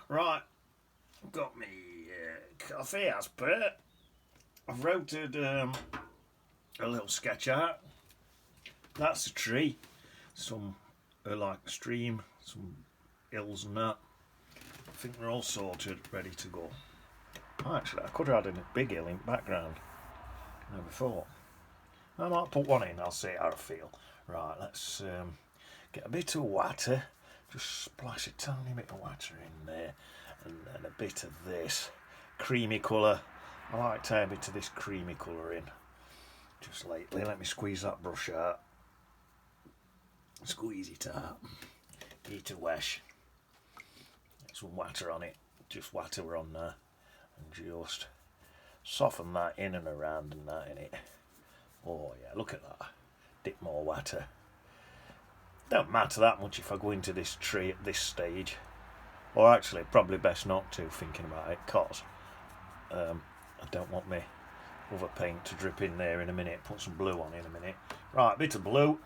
Right, got me coffee as per. I've routed a little sketch art. That's a tree, some like a stream, some hills and that. I think they're all sorted, ready to go. Actually, I could have had a big hill in the background. Never thought. I might put one in, I'll see how I feel. Right, let's get a bit of water. Just splash a tiny bit of water in there. And then a bit of this creamy colour. I like to have a bit of this creamy colour in. Just lately, let me squeeze that brush out. Squeeze it out. Get a wash. Get some water on it. Just water on there. And just soften that in and around and that in it. Oh yeah, look at that. Dip more water. Don't matter that much if I go into this tree at this stage. Or actually, probably best not to, thinking about it, because I don't want my other paint to drip in there in a minute. Put some blue on in a minute. Right, bit of blue.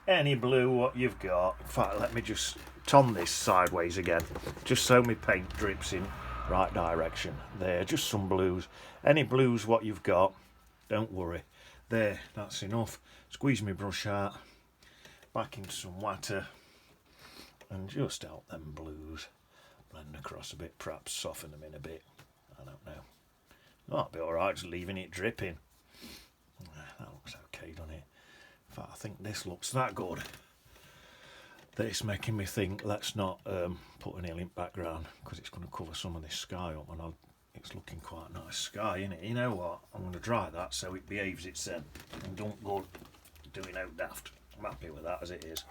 Any blue what you've got. In fact, let me just turn this sideways again, just so my paint drips in right direction. There, just some blues. Any blues what you've got, don't worry. There, that's enough. Squeeze my brush out, back into some water, and just out them blues. Blend across a bit, perhaps soften them in a bit. I don't know. That'll be alright, just leaving it dripping. That looks okay, doesn't it? In fact, I think this looks that good. This making me think, let's not put an hill in background, because it's going to cover some of this sky up, and it's looking quite a nice sky, isn't it? You know what? I'm going to dry that so it behaves itself and don't go doing out daft. I'm happy with that as it is.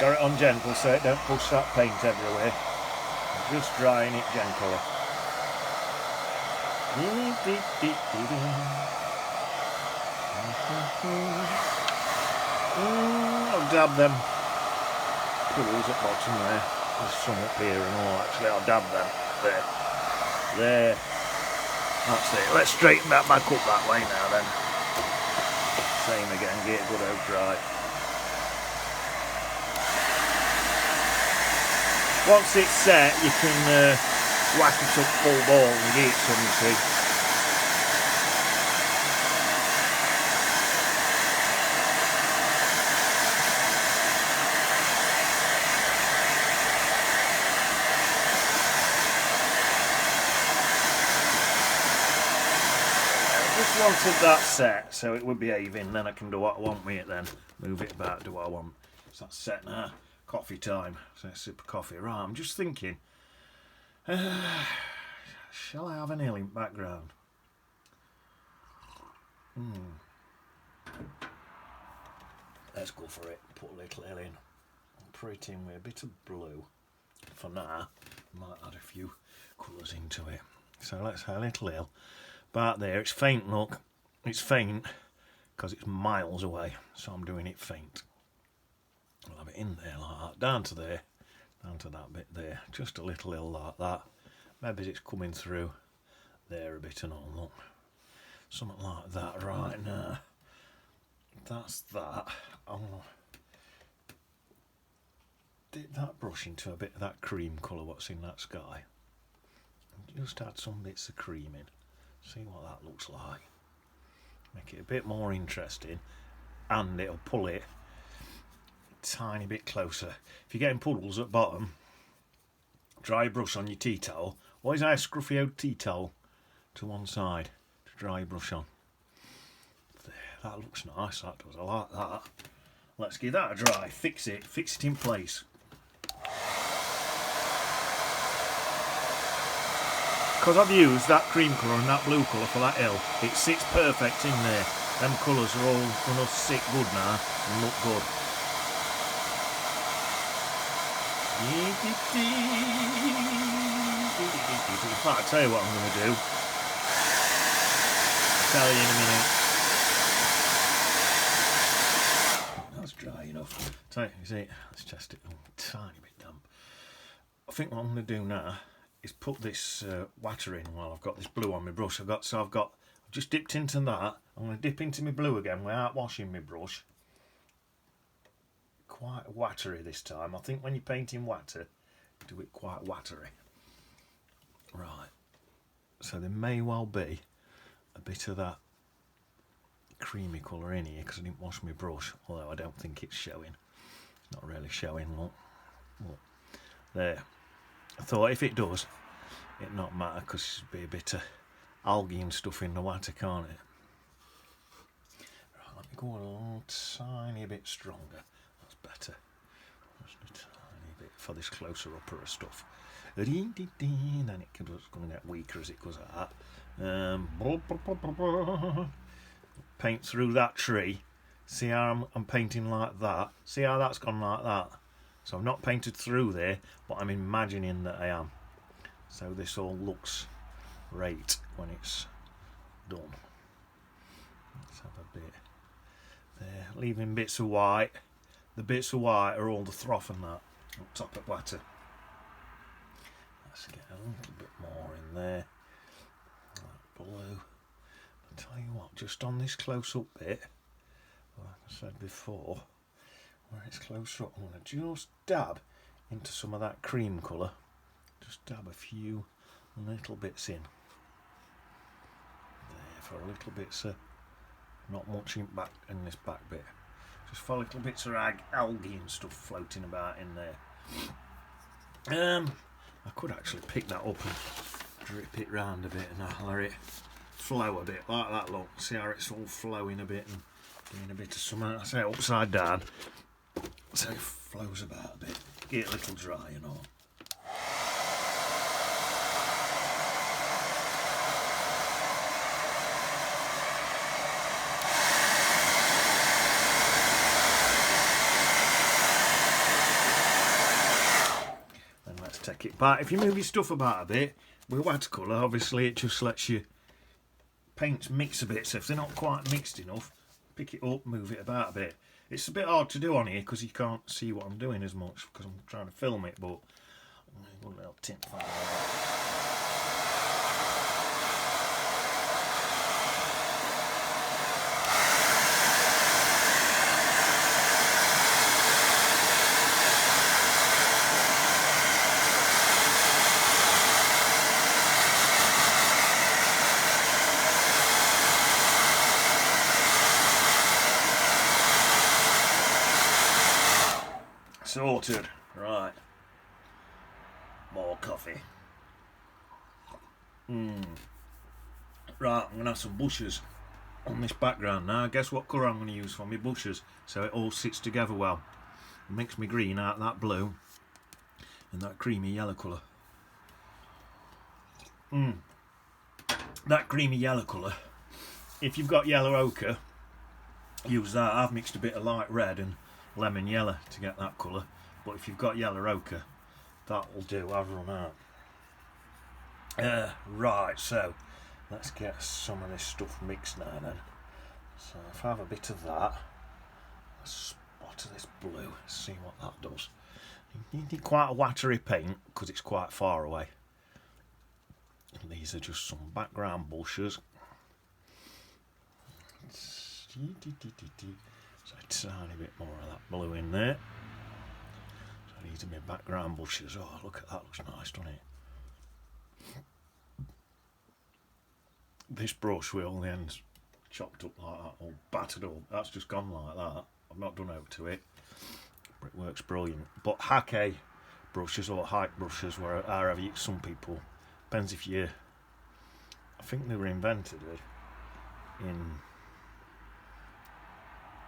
Got it on gentle so it don't push that paint everywhere. I'm just drying it gently. I'll dab them pools at bottom there. There's some up here and all. Actually, I'll dab them. There. That's it. Let's straighten that back up that way now then. Same again, get it good out dry. Once it's set, you can whack it up full ball and get some, you see. Just wanted that set so it would behave in, then I can do what I want with it then. Move it about, do what I want. So that's set now. Coffee time. So a sip of coffee. Right, I'm just thinking, shall I have an hill in background? Let's go for it. Put a little hill in. Put it in with a bit of blue. For now, I might add a few colours into it. So let's have a little hill. About there, it's faint, look. It's faint because it's miles away. So I'm doing it faint. I'll have it in there like that, down to there, down to that bit there, just a little hill like that. Maybe it's coming through there a bit and all, look. Something like that right now. That's that. I'm going to dip that brush into a bit of that cream colour what's in that sky. And just add some bits of cream in. See what that looks like. Make it a bit more interesting and it'll pull it tiny bit closer. If you're getting puddles at bottom, dry brush on your tea towel. Always have a scruffy old tea towel to one side to dry your brush on. There, that looks nice, that does. I like that. Let's give that a dry, fix it in place. Because I've used that cream colour and that blue colour for that hill, it sits perfect in there. Them colours are all going to sit good now and look good. In fact, I'll tell you what I'm going to do. I'll tell you in a minute. That's dry enough. You see, let's test it. Tiny bit damp. I think what I'm going to do now is put this water in while I've got this blue on my brush. I've just dipped into that. I'm going to dip into my blue again without washing my brush. quite watery this time. I think when you're painting water, do it quite watery. Right, so there may well be a bit of that creamy colour in here because I didn't wash my brush, although I don't think it's showing. It's not really showing, look. There. I thought if it does, it'd not matter because it'd be a bit of algae and stuff in the water, can't it? Right, let me go a little tiny bit stronger. That's better. Just a tiny bit for this closer upper stuff. Then it's going to get weaker as it goes out. Paint through that tree. See how I'm painting like that? See how that's gone like that? So I've not painted through there, but I'm imagining that I am. So this all looks great when it's done. Let's have a bit there, leaving bits of white. The bits of white are all the froth and that on top of water. Let's get a little bit more in there. That blue. I'll tell you what, just on this close-up bit, like I said before, where it's closer up, I'm going to just dab into some of that cream colour. Just dab a few little bits in. There, for a little bits of, not much in this back bit. Just for little bits of algae and stuff floating about in there. I could actually pick that up and drip it round a bit and I'll let it flow a bit like that, look. See how it's all flowing a bit and doing a bit of something, I say upside down, so it flows about a bit. Get a little dry and all. Take it back. If you move your stuff about a bit with watercolour, obviously it just lets you paints mix a bit, so if they're not quite mixed enough, pick it up, move it about a bit. It's a bit hard to do on here because you can't see what I'm doing as much because I'm trying to film it, but a little tint fire. Sorted. Right. More coffee. Right, I'm going to have some bushes on this background now. Guess what colour I'm going to use for my bushes so it all sits together well. Mix my green out that blue and that creamy yellow colour. That creamy yellow colour, if you've got yellow ochre, use that. I've mixed a bit of light red and lemon yellow to get that colour, but if you've got yellow ochre, that'll do. I've run out. Right, so let's get some of this stuff mixed now then. So if I have a bit of that, a spot of this blue, see what that does. You need quite a watery paint because it's quite far away. And these are just some background bushes. So a tiny bit more of that blue in there. So these are my background bushes. Oh, look at that, looks nice, doesn't it? This brush with all the ends chopped up like that, all battered up, that's just gone like that. I've not done out to it, but it works brilliant. But hackey brushes or height brushes, wherever some people, depends if you, I think they were invented in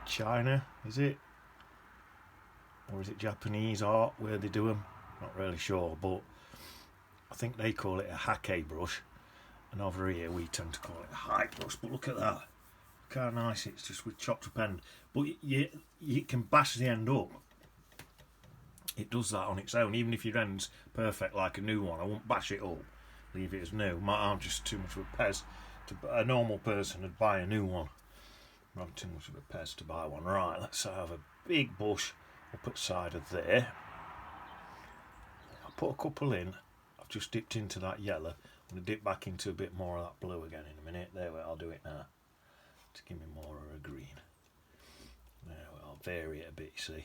China, is it? Or is it Japanese art where they do them? Not really sure, but I think they call it a hackey brush, and over here we tend to call it a height brush. But look at that, look how nice it's just with chopped up end. But you can bash the end up. It does that on its own, even if your end's perfect like a new one. I won't bash it up, leave it as new. I'm just too much of a pez. A normal person would buy a new one. I'm too much of a pez to buy one. Right, let's have a big bush up at the side of there. I'll put a couple in. I've just dipped into that yellow. I'm going to dip back into a bit more of that blue again in a minute. There we are, I'll do it now to give me more of a green. There we are, I'll vary it a bit, you see.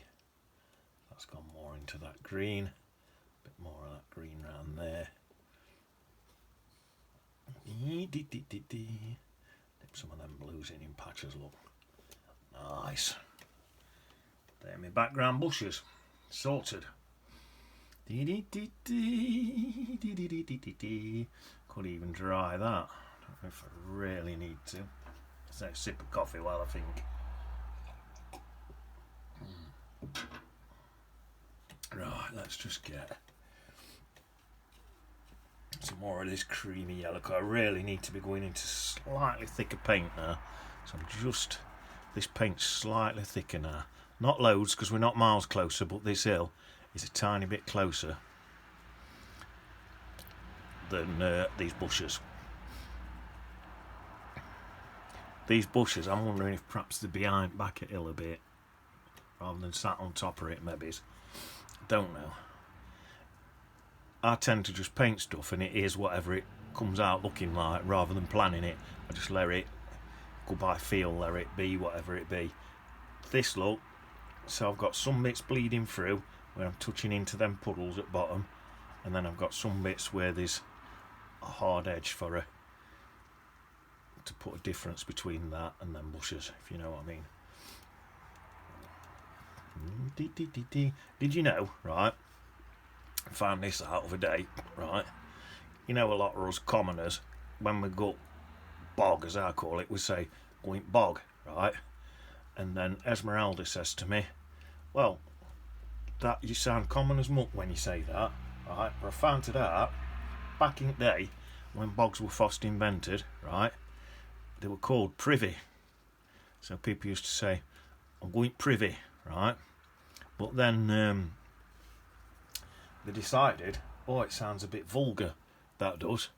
That's gone more into that green. A bit more of that green round there. Dip some of them blues in patches, look. Nice. There my background bushes. Sorted. Could even dry that. I don't know if I really need to. Let's have a sip of coffee while I think. Right, let's just get some more of this creamy yellow, because I really need to be going into slightly thicker paint now. So I'm just, this paint's slightly thicker now. Not loads, because we're not miles closer, but this hill is a tiny bit closer than these bushes. These bushes, I'm wondering if perhaps they're behind back at hill a bit, rather than sat on top of it, maybe. Don't know. I tend to just paint stuff and it is whatever it comes out looking like, rather than planning it. I just let it go by feel, let it be whatever it be. This look, so I've got some bits bleeding through where I'm touching into them puddles at bottom, and then I've got some bits where there's a hard edge for to put a difference between that and them bushes, if you know what I mean. Did you know, right, I found this out of a day, right, you know, a lot of us commoners, when we go bog, as I call it, we say going bog, right, and then Esmeralda says to me, well, that you sound common as muck when you say that, right, but I found it out back in the day when bogs were first invented, right, they were called privy. So people used to say, I'm going privy, right, but then they decided, oh, it sounds a bit vulgar, that does,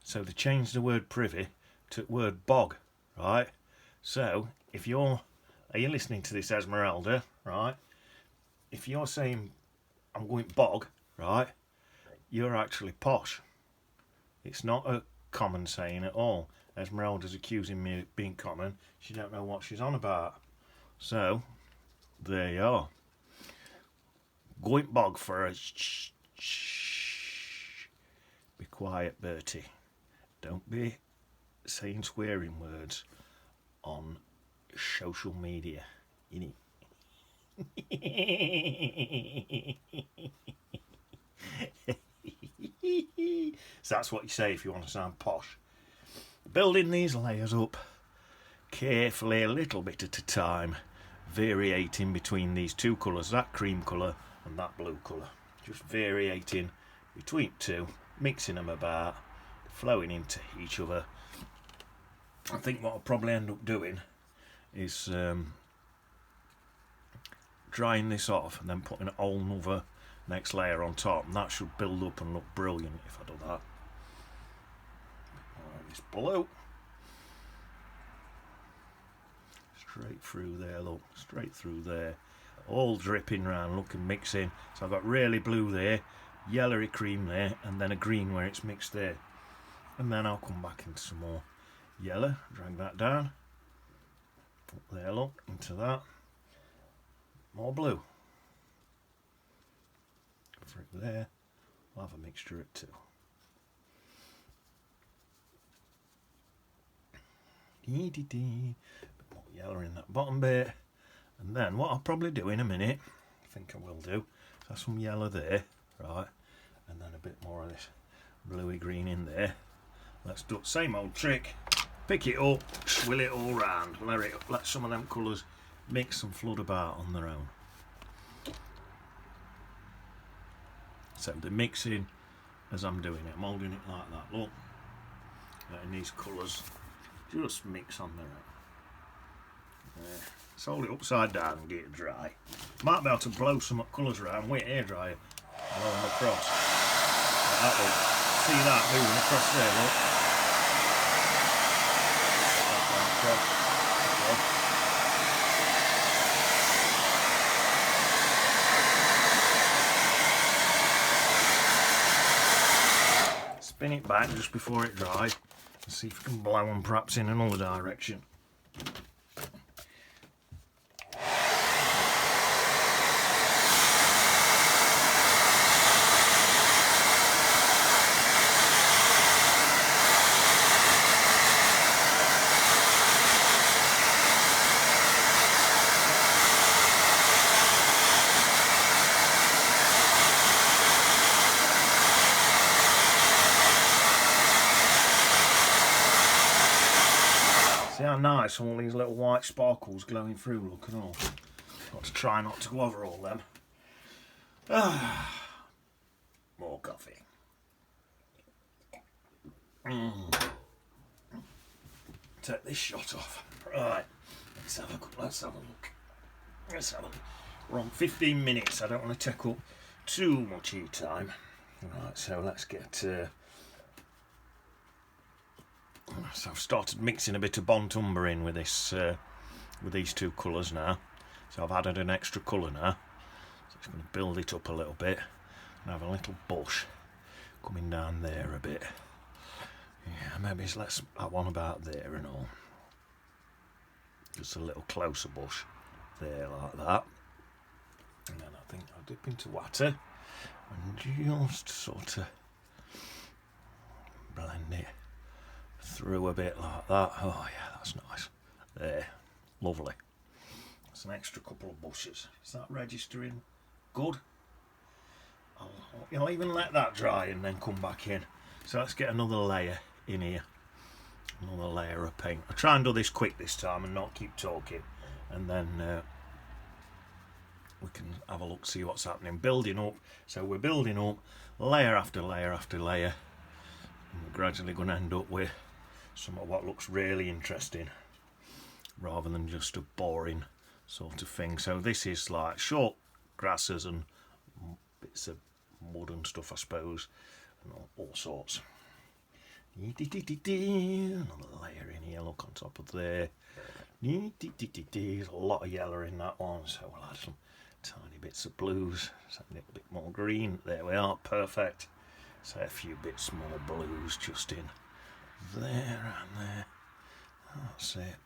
so they changed the word privy to the word bog, right. So if are you listening to this, Esmeralda, right, if you're saying I'm going bog, right, you're actually posh. It's not a common saying at all. Esmeralda's accusing me of being common. She don't know what she's on about. So there you are. Going bog for a shh. Be quiet, Bertie. Don't be saying swearing words on social media. You need. So that's what you say if you want to sound posh. Building these layers up carefully, a little bit at a time, variating between these two colours, that cream colour and that blue colour. Just variating between two, mixing them about, flowing into each other. I think what I'll probably end up doing is drying this off and then putting a whole nother next layer on top, and that should build up and look brilliant if I do that. This blue straight through there, look, straight through there, all dripping round, looking, mixing. So I've got really blue there, yellowy cream there, and then a green where it's mixed there, and then I'll come back into some more yellow, drag that down, up there, look, into that, more blue through there. I'll have a mixture of two. Bit more yellow in that bottom bit, and then what I'll probably do in a minute, I think I will do, so some yellow there, right, and then a bit more of this bluey green in there. Let's do the same old trick, pick it up, swill it all round, let some of them colours mix and flood about on their own. So they're mixing as I'm doing it, I'm holding it like that, look, letting these colours just mix on their own. Let's hold it upside down and get it dry. Might be able to blow some colours around with air dryer blow them across. Like that, look. See that moving across there, look. That one across. That one. Spin it back just before it dries. See if we can blow them perhaps in another direction. nice, all these little white sparkles glowing through, look at all. Got to try not to go over all them. More coffee. Take this shot off. Right, let's have a look. We're on 15 minutes. I don't want to take up too much of your time. Right, so let's get. So I've started mixing a bit of Bont Umber in with this, with these two colours now. So I've added an extra colour now. So it's going to build it up a little bit and have a little bush coming down there a bit. Yeah, maybe let's have one about there and all. Just a little closer bush there like that. And then I think I'll dip into water and just sort of blend it through a bit like that. Oh yeah, that's nice. There, lovely. That's an extra couple of bushes. Is that registering good? I'll even let that dry and then come back in. So let's get another layer in here. Another layer of paint. I'll try and do this quick this time and not keep talking. And then we can have a look, see what's happening. Building up. So we're building up layer after layer after layer. And we're gradually going to end up with some of what looks really interesting, rather than just a boring sort of thing. So this is like short grasses and bits of mud and stuff, I suppose, and all sorts. Another layer in here, look on top of there. There's a lot of yellow in that one, so we'll add some tiny bits of blues, something a bit more green. There we are, perfect. So a few bits more blues just in there and there. That's it.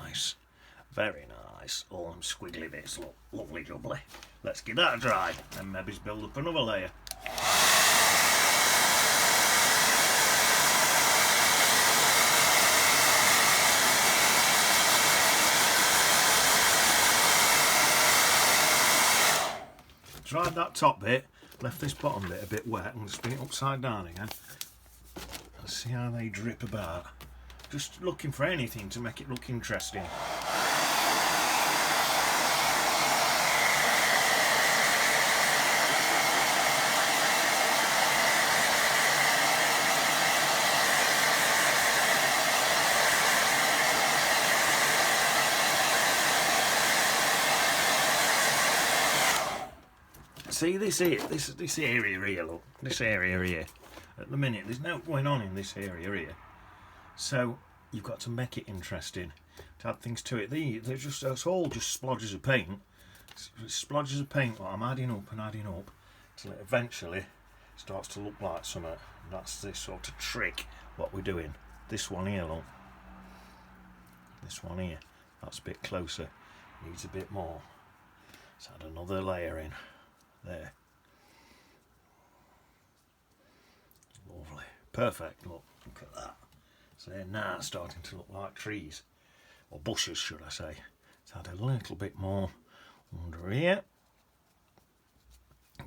Nice. Very nice. All them squiggly bits look lovely jubbly. Let's give that a dry and maybe build up another layer. Dried that top bit, left this bottom bit a bit wet and spin it upside down again. Let's see how they drip about. Just looking for anything to make it look interesting. See this here, this area here, look, this area here. At the minute, there's no going on in this area here. So you've got to make it interesting, to add things to it. They're just, it's all just splodges of paint. It's splodges of paint that I'm adding up and adding up till it eventually starts to look like something. And that's this sort of trick what we're doing. This one here, look. This one here, that's a bit closer. Needs a bit more. Let's add another layer in. There. Lovely. Perfect. Look at that. So they're now starting to look like trees. Or bushes, should I say. Let's add a little bit more under here.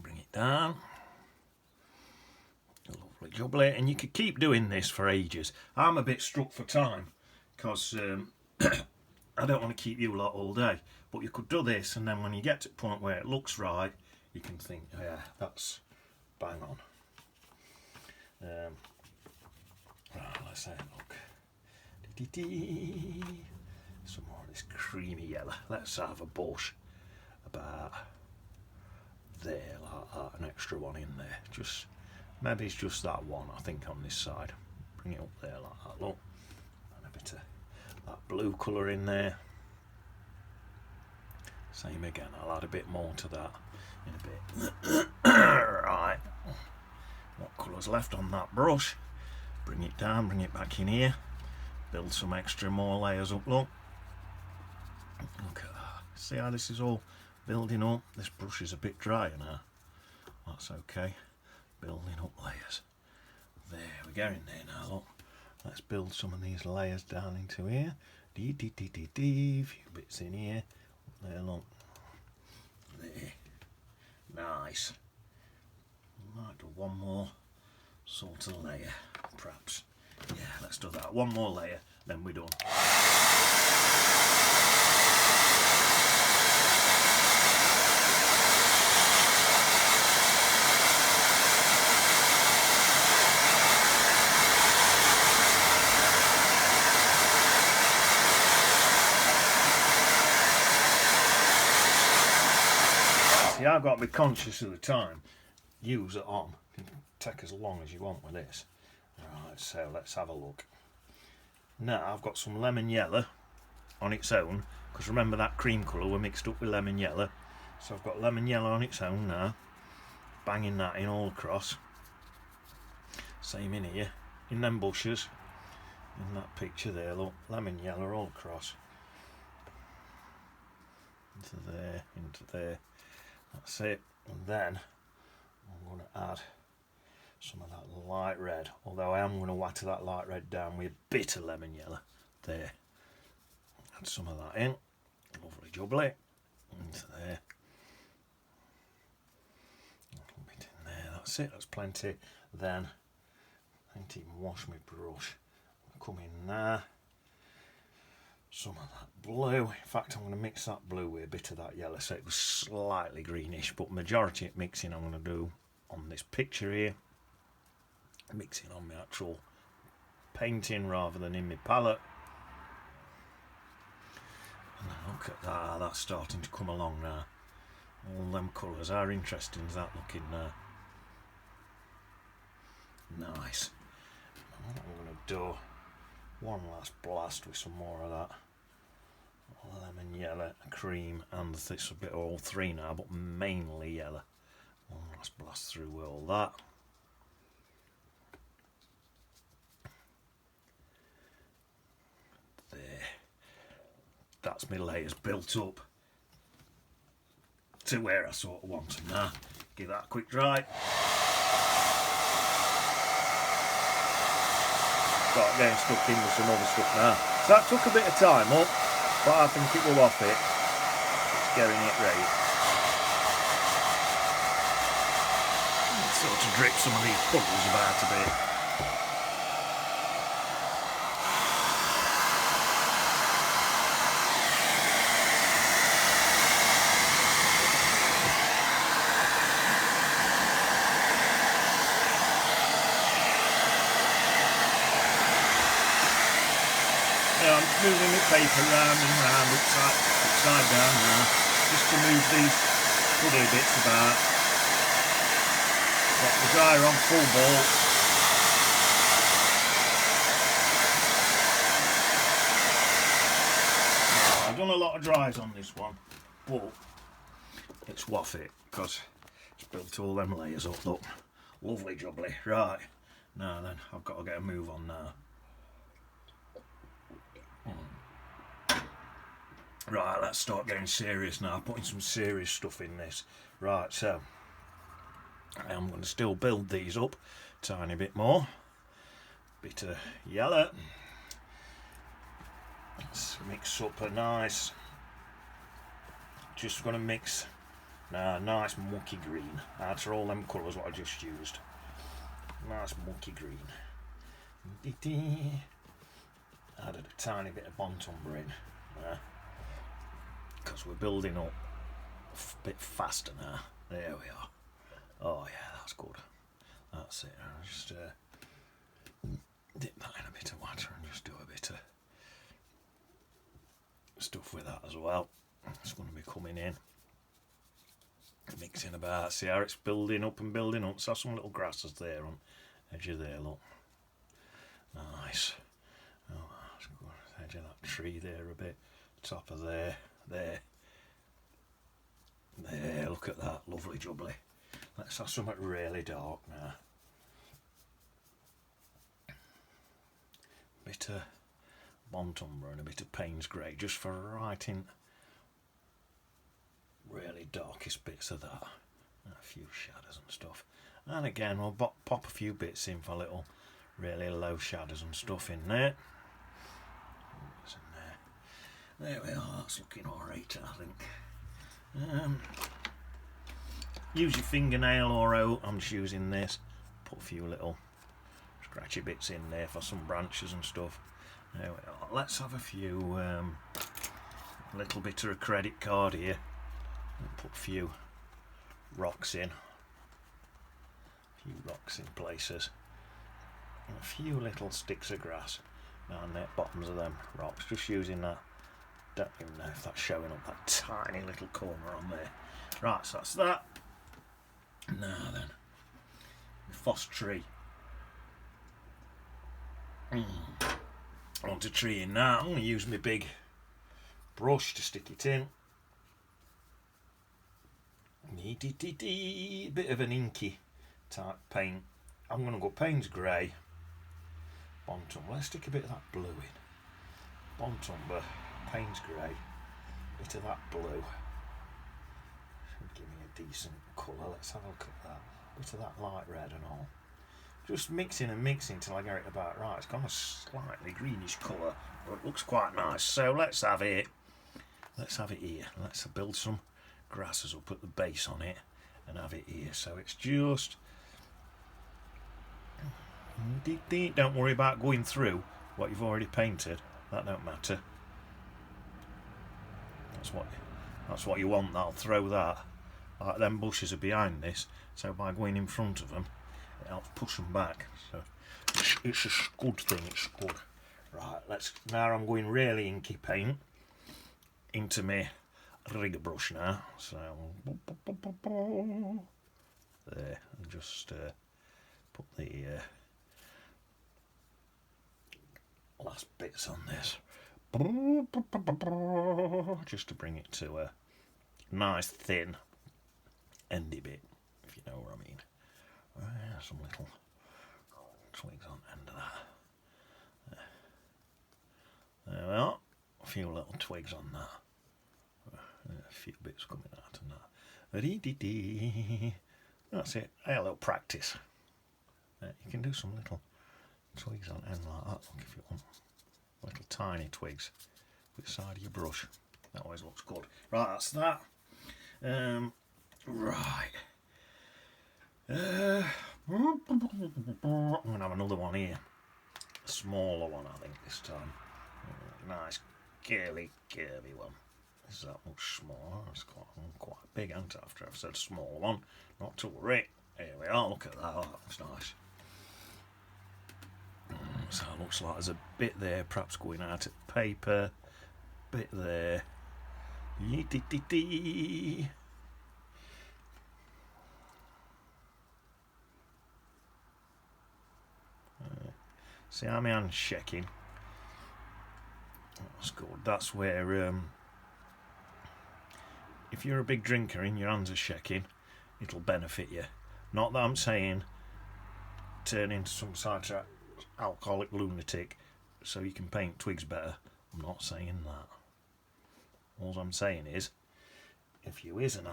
Bring it down. Lovely jubbly. And you could keep doing this for ages. I'm a bit struck for time because I don't want to keep you lot all day. But you could do this, and then when you get to the point where it looks right, you can think, oh yeah, that's bang on. Right, let's have a look. Some more of this creamy yellow. Let's have a bush about there, like that, an extra one in there. Just maybe it's just that one, I think, on this side. Bring it up there like that, look. And a bit of that blue colour in there. Same again, I'll add a bit more to that in a bit. Right, what colour's left on that brush? Bring it down, bring it back in here, build some extra more layers up. Look at that. See how this is all building up? This brush is a bit drier now. That's okay. Building up layers. There, we're getting there now. Look, let's build some of these layers down into here. Few bits in here. There, look. There. Nice. Might do one more sort of layer, perhaps. Yeah, let's do that. One more layer, then we're done. See, I've got to be conscious of the time. Use it on. You can take as long as you want with this. Right, so let's have a look. Now I've got some lemon yellow on its own, because remember that cream colour we mixed up with lemon yellow. So I've got lemon yellow on its own now. Banging that in all across. Same in here. In them bushes. In that picture there, look. Lemon yellow all across. Into there, into there. That's it. And then I'm going to add some of that light red, although I am going to water that light red down with a bit of lemon yellow. There. Add some of that in. Lovely jubbly. Into there. A little bit in there. That's it. That's plenty. Then I need to even wash my brush. Come in there. Some of that blue. In fact, I'm going to mix that blue with a bit of that yellow, so it was slightly greenish, but majority of mixing I'm going to do on this picture here. Mixing on my actual painting rather than in my palette. And look at that, that's starting to come along now. All them colours are interesting, is that looking now? Nice. I'm going to do one last blast with some more of that lemon yellow, cream, and this a bit of all three now, but mainly yellow. One last blast through with all that. There. That's my layers built up to where I sort of want them now. Give that a quick dry. Start getting stuck in with some other stuff now. So that took a bit of time up, but I think it will off it. It's getting it ready. Let's sort of drip some of these bubbles about a bit. I'm moving the paper round and round, upside down now, just to move these puddly bits about. Got the dryer on full ball. I've done a lot of dries on this one, but it's worth it because it's built all them layers up. Look, lovely jubbly. Right, now then, I've got to get a move on now. Right, let's start getting serious now, putting some serious stuff in this. Right, so I'm going to still build these up a tiny bit more. Bit of yellow. Let's mix up a nice, just going to mix now a nice mucky green. That's all them colours what I just used. Nice mucky green. Added a tiny bit of Bontumber in there. Because we're building up a bit faster now. There we are. Oh yeah, that's good. That's it. I'll just dip that in a bit of water and just do a bit of stuff with that as well. It's going to be coming in, mixing about. See how it's building up and building up. So some little grasses there on the edge of there. Look, nice. Oh, that's good. Edge of that tree there a bit. Top of there. There, look at that, lovely jubbly. Let's have something really dark now. Bit of Bontumber and a bit of Payne's Grey, just for writing really darkest bits of that. And a few shadows and stuff. And again, we'll pop a few bits in for little, really low shadows and stuff in there. There we are, that's looking alright, I think. Use your fingernail or I'm just using this. Put a few little scratchy bits in there for some branches and stuff. There we are. Let's have a few, little bit of a credit card here. We'll put a few rocks in. Places. And a few little sticks of grass down the bottoms of them rocks. Just using that. Don't even know if that's showing up, that tiny little corner on there. Right, so that's that. Now then, phosph tree. I want a tree in now. I'm going to use my big brush to stick it in. Bit of an inky type paint. I'm going to go Payne's Grey. Bontumber. Let's stick a bit of that blue in. Bontumber, Payne's Grey, bit of that blue. Should give me a decent colour. Let's have a look at that. Bit of that light red and all. Just mixing and mixing till I get it about right. It's got a slightly greenish colour, but it looks quite nice. So let's have it. Let's have it here. Let's build some grasses up, put the base on it, and have it here. So it's just. Don't worry about going through what you've already painted. That don't matter. That's what you want. That'll throw that. Like them bushes are behind this, so by going in front of them, it helps push them back. So it's a good thing. It's good. Right. Now I'm going really inky paint into my rigger brush now. So there, and just put the last bits on this, just to bring it to a nice thin endy bit, if you know what I mean. Some little twigs on the end of that. There we are. A few little twigs on that. A few bits coming out of that. That's it. A little practice. You can do some little twigs on end like that. Look, if you want little tiny twigs with the side of your brush. That always looks good. Right, that's that. Right. I'm going to have another one here. A smaller one, I think, this time. Nice, curly one. Is that much smaller? It's quite big, hasn't it, after I've said small one. Not to worry. Here we are, look at that. Oh, that looks nice. So it looks like there's a bit there, perhaps going out at paper. Bit there. See how my hand's shaking? That's good. That's where, if you're a big drinker and your hands are shaking, it'll benefit you. Not that I'm saying turn into some sort of alcoholic lunatic so you can paint twigs better. I'm not saying that. All I'm saying is, if you is an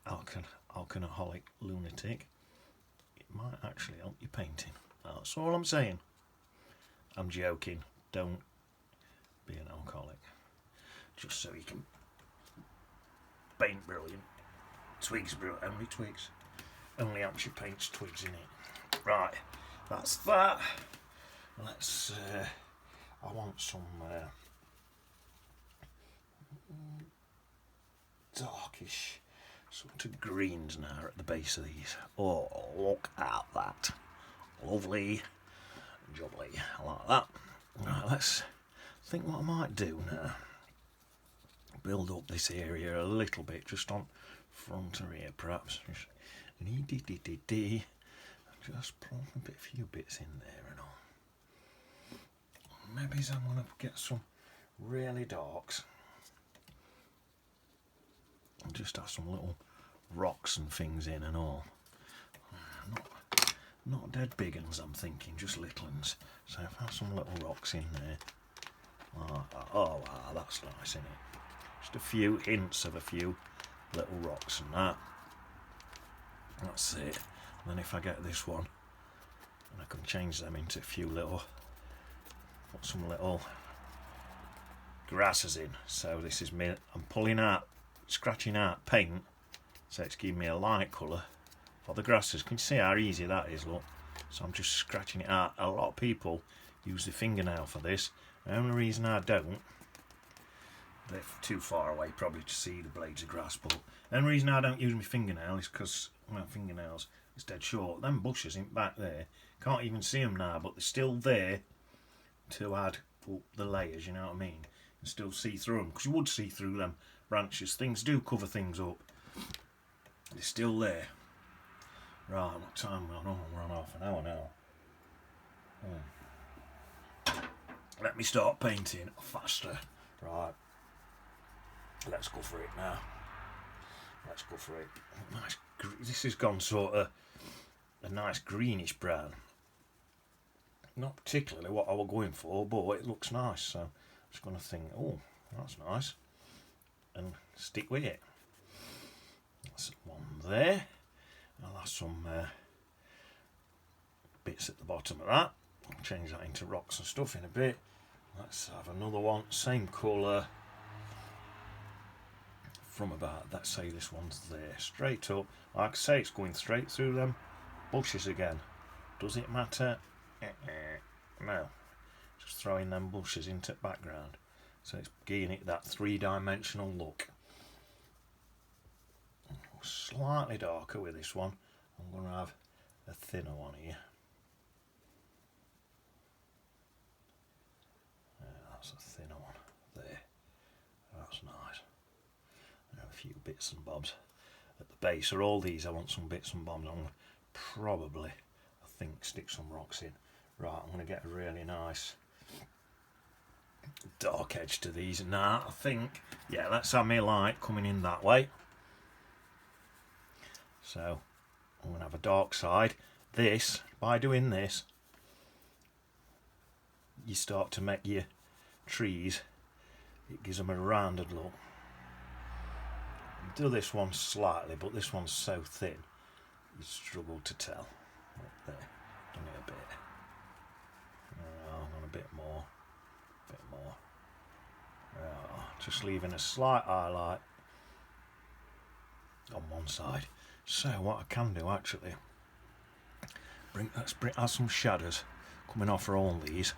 alcoholic lunatic, it might actually help you painting. That's all I'm saying. I'm joking. Don't be an alcoholic. Just so you can paint brilliant. Twigs brilliant. Only twigs. Only Hampshire paints twigs in it. Right. That's that. Let's. I want some darkish sort of greens now at the base of these. Oh, look at that. Lovely. Jubbly. I like that. Right, let's think what I might do now. Build up this area a little bit, just on front of here, perhaps. Just plump a few bits in there and all. Maybe I'm going to get some really darks. And just have some little rocks and things in and all. Not dead big uns, I'm thinking, just little uns. So if I have some little rocks in there. Oh, that's nice, isn't it? Just a few hints of a few little rocks and that. That's it. And then if I get this one, and I can change them into a few little, put some little grasses in. So this is me, I'm pulling out, scratching out paint, so it's giving me a light colour for the grasses. Can you see how easy that is, look? So I'm just scratching it out. A lot of people use the fingernail for this, The only reason I don't, they're too far away probably to see the blades of grass, but the only reason I don't use my fingernail is because my fingernails is dead short. Them bushes in back there, can't even see them now, but they're still there to add up the layers, you know what I mean? And still see through them, because you would see through them branches. Things do cover things up. They're still there. Right, what time we're on? We're on half an hour now. Let me start painting faster. Right. Let's go for it now. Let's go for it. Nice. This has gone sort of a nice greenish brown. Not particularly what I was going for, but it looks nice. So I'm just going to think, oh, that's nice, and stick with it. That's one there. I'll have some bits at the bottom of that. I'll change that into rocks and stuff in a bit. Let's have another one, same colour. From about, let's say this one's there, straight up. Like I say, it's going straight through them bushes again. Does it matter? No. Just throwing them bushes into the background. So it's giving it that three-dimensional look. Slightly darker with this one. I'm going to have a thinner one here. That's a thinner one there. That's nice. And a few bits and bobs at the base. Or all these, I want some bits and bobs. I'm going to probably, I think, stick some rocks in. Right, I'm going to get a really nice dark edge to these. Now, I think, yeah, let's have my light coming in that way. So I'm going to have a dark side. This, by doing this, you start to make your trees, it gives them a rounded look. Do this one slightly, but this one's so thin you struggle to tell. Right there, done it a bit. On a bit more, just leaving a slight highlight on one side. So what I can do actually, let's add some shadows coming off for all these,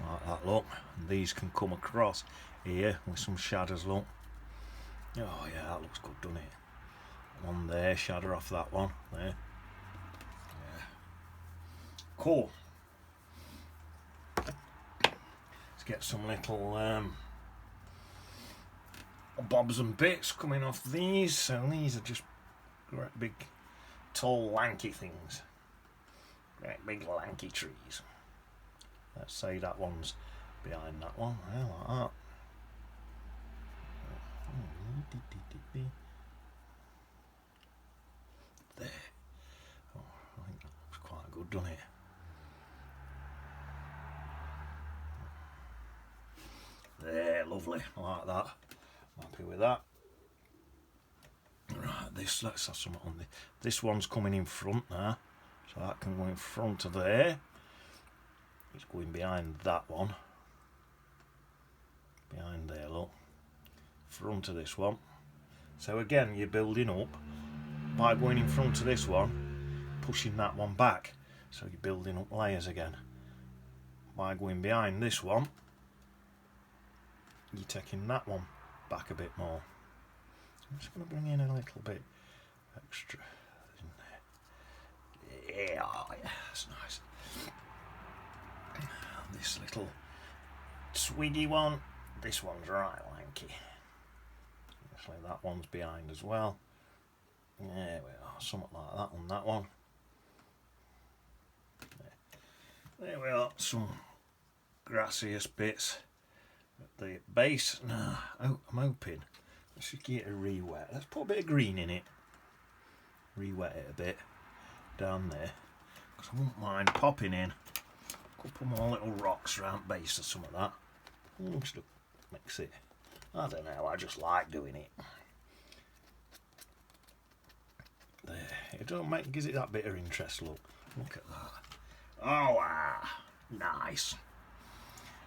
like that, look, and these can come across here with some shadows, look. Oh yeah, that looks good, doesn't it? One there, shadow off that one there. Yeah, cool. Let's get some little bobs and bits coming off these. So these are just great big tall lanky things, great big lanky trees. Let's say that one's behind that one. Yeah, like that. There. Oh, I think that looks quite good, doesn't it? There, lovely. I like that. I'm happy with that. Right, let's have something on this one's coming in front now, so that can go in front of there. It's going behind that one. Behind there, look. Front of this one. So again, you're building up by going in front of this one, pushing that one back. So you're building up layers again. By going behind this one, you're taking that one back a bit more. I'm just going to bring in a little bit extra in there. Yeah, oh yeah, that's nice. And this little swiggy one, this one's right lanky. Actually, that one's behind as well. There we are, something like that on that one. There we are, some grassiest bits at the base. Now, I'm hoping, let's just get a re-wet. Let's put a bit of green in it. Re-wet it a bit down there, because I wouldn't mind popping in a couple more little rocks around base or some of that. Just to mix it. I don't know, I just like doing it. There, it don't make, gives it that bit of interest, look. Look at that. Oh, nice.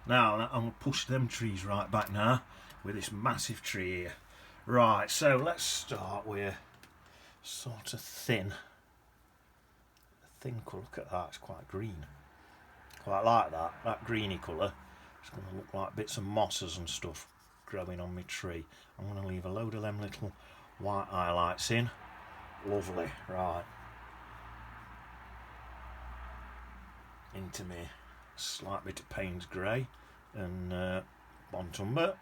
Now, I'm going to push them trees right back now with this massive tree here. Right, so let's start with sort of thin. A thin colour, look at that, it's quite green. Quite like that greeny colour. It's going to look like bits of mosses and stuff growing on my tree. I'm going to leave a load of them little white highlights in. Lovely, right. Into me slight bit of Payne's Grey and Bontumber.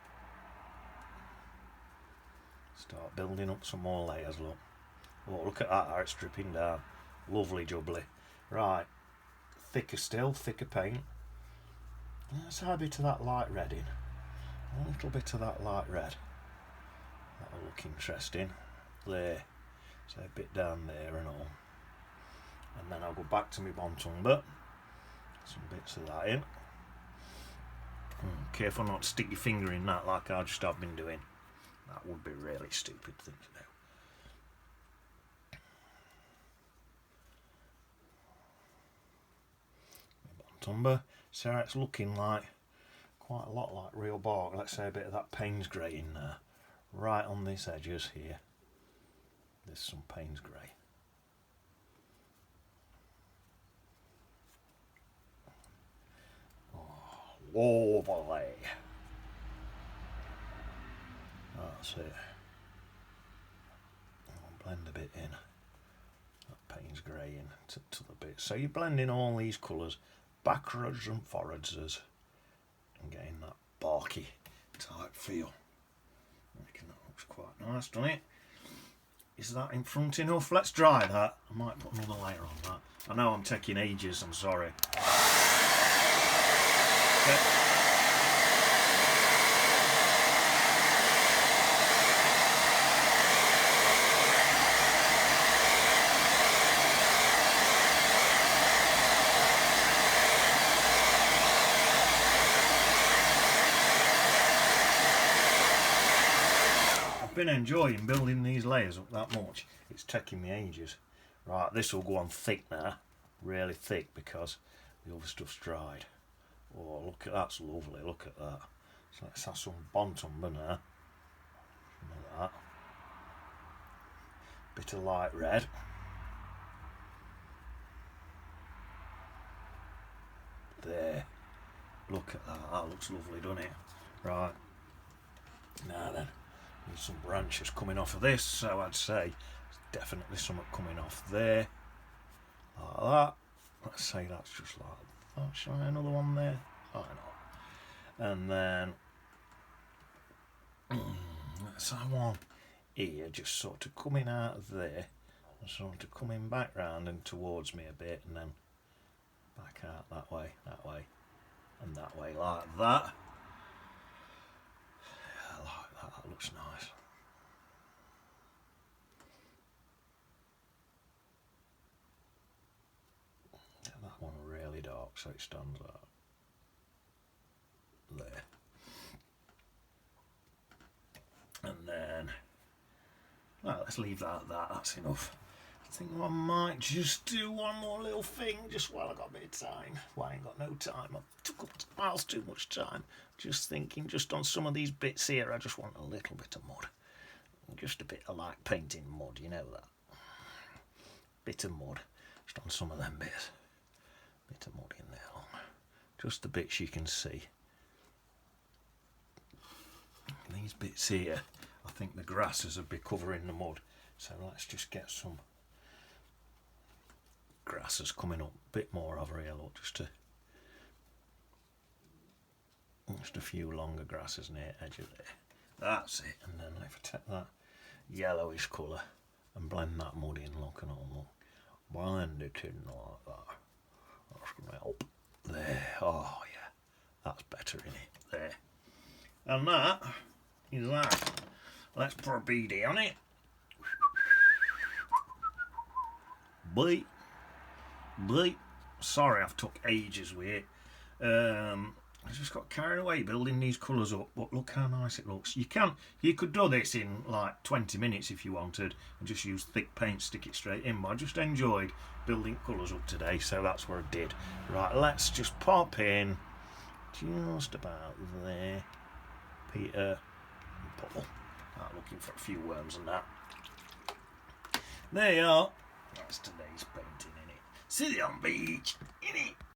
Start building up some more layers, look. Oh, look at that, how it's dripping down. Lovely jubbly. Right, thicker still, thicker paint. Let's add a bit of that light red in. A little bit of that light red. That'll look interesting. There. So a bit down there and all. And then I'll go back to my Bontumber. Some bits of that in. Careful not to stick your finger in that like I just have been doing. That would be a really stupid thing to do. Bontumber. So it's looking like quite a lot like real bark. Let's say a bit of that Payne's Grey in there. Right on these edges here. There's some Payne's Grey. Lovely. That's it. I'll blend a bit in. That Payne's Grey in to the bit. So you're blending all these colours backwards and forwards and getting that barky type feel. I reckon that looks quite nice, doesn't it? Is that in front enough? Let's dry that. I might put another layer on that. I know I'm taking ages, I'm sorry. Okay. I've been enjoying building these layers up that much. It's taking me ages. Right, this will go on thick now, really thick because the other stuff's dried. Oh, look at that's lovely, look at that. So let's have some Bontumber now. Look at that. Bit of light red. There. Look at that, that looks lovely, doesn't it? Right. Now then, need some branches coming off of this, so I'd say there's definitely something coming off there. Like that. Let's say that's just like that. Shall I another one there? Why not? And then let's have one here, just sort of coming out of there, and sort of coming back round and towards me a bit, and then back out that way, and that way, like that. I like that. That looks nice. That one really dark, so it stands out there. And then, well, let's leave that at that. That's enough. I think I might just do one more little thing just while I got a bit of time. Well, I ain't got no time. I took up miles too much time. Just thinking, just on some of these bits here, I just want a little bit of mud. Just a bit of like painting mud, you know that. Bit of mud, just on some of them bits. Bit of mud in there, just the bits you can see. These bits here, I think the grasses would be covering the mud, so let's just get some grasses coming up, a bit more over here, look, just a few longer grasses near the edge of there. That's it. And then if I take that yellowish colour and blend that mud in, look and all, look, blend it in like that. That's going to help. There. Oh yeah, that's better in it. There. And that is that. Let's put a BD on it. Bleep. Bleep. Sorry, I've took ages with it. I just got carried away building these colours up, but look how nice it looks. You could do this in like 20 minutes if you wanted, and just use thick paint, stick it straight in, but I just enjoyed building colours up today, so that's what I did. Right, let's just pop in just about there. Peter and Paul. Looking for a few worms and that. There you are. That's today's painting in it. See you on the beach.